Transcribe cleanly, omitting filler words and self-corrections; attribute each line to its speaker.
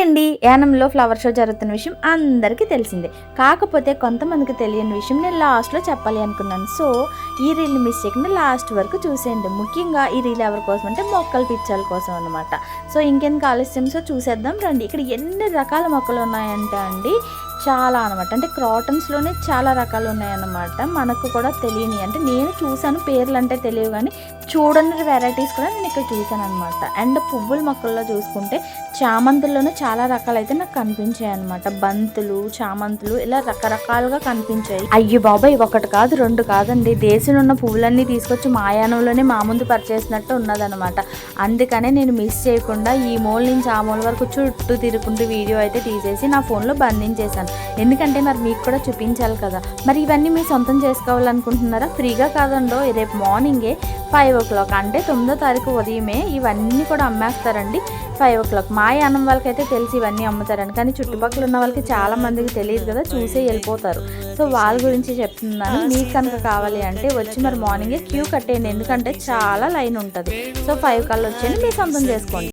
Speaker 1: అండి, యానంలో flower show జరుగుతున్న విషయం అందరికీ తెలిసిందే. కాకపోతే కొంతమందికి తెలియని విషయం నేను లాస్ట్లో చెప్పాలి అనుకున్నాను. సో ఈ రీల్ని మిస్ చేయకుండా లాస్ట్ వరకు చూసేయండి. ముఖ్యంగా ఈ రీల్ ఎవరి కోసం అంటే మొక్కలు పిచ్చాల కోసం అనమాట. సో ఇంకెందుకు ఆలస్యం, సో చూసేద్దాం రండి. ఇక్కడ ఎన్ని రకాల మొక్కలు ఉన్నాయంటే అండి చాలా అనమాట. అంటే క్రాటన్స్లోనే చాలా రకాలు ఉన్నాయన్నమాట. మనకు కూడా తెలియని, అంటే నేను చూసాను, పేర్లు అంటే తెలియవు కానీ చూడని వెరైటీస్ కూడా నేను ఇక్కడ చూసాను అనమాట. అండ్ పువ్వుల మొక్కల్లో చూసుకుంటే చామంతుల్లోనే చాలా రకాలు అయితే నాకు కనిపించాయి అనమాట. బంతులు, చామంతులు ఇలా రకరకాలుగా కనిపించాయి. అయ్యో బాబాయ్, ఒకటి కాదు రెండు కాదండి, దేశంలో ఉన్న పువ్వులన్నీ తీసుకొచ్చి మాయానంలోనే మా ముందు పరిచేసినట్టు ఉన్నదనమాట. అందుకనే నేను మిస్ చేయకుండా ఈ మూల నుంచి ఆ మూల వరకు చుట్టూ తిరుగుకుంటూ వీడియో అయితే తీసేసి నా ఫోన్లో బంధించేశాను. ఎందుకంటే మరి మీకు కూడా చూపించాలి కదా. మరి ఇవన్నీ మీరు సొంతం చేసుకోవాలనుకుంటున్నారా? ఫ్రీగా కాదండో, రేపు మార్నింగే 5 o'clock అంటే 9వ తారీఖు ఉదయమే ఇవన్నీ కూడా అమ్మేస్తారండి. 5 o'clock మా యానం వాళ్ళకైతే తెలిసి ఇవన్నీ అమ్ముతారని, కానీ చుట్టుపక్కల ఉన్న వాళ్ళకి చాలా మందికి తెలియదు కదా, చూసే వెళ్ళిపోతారు. సో వాళ్ళ గురించి చెప్తున్నాను. మీకు కనుక కావాలి అంటే వచ్చి మరి మార్నింగే క్యూ కట్టేయండి, ఎందుకంటే చాలా లైన్ ఉంటుంది. సో 5 కల్లా వచ్చేయండి, మీరు సొంతం చేసుకోండి.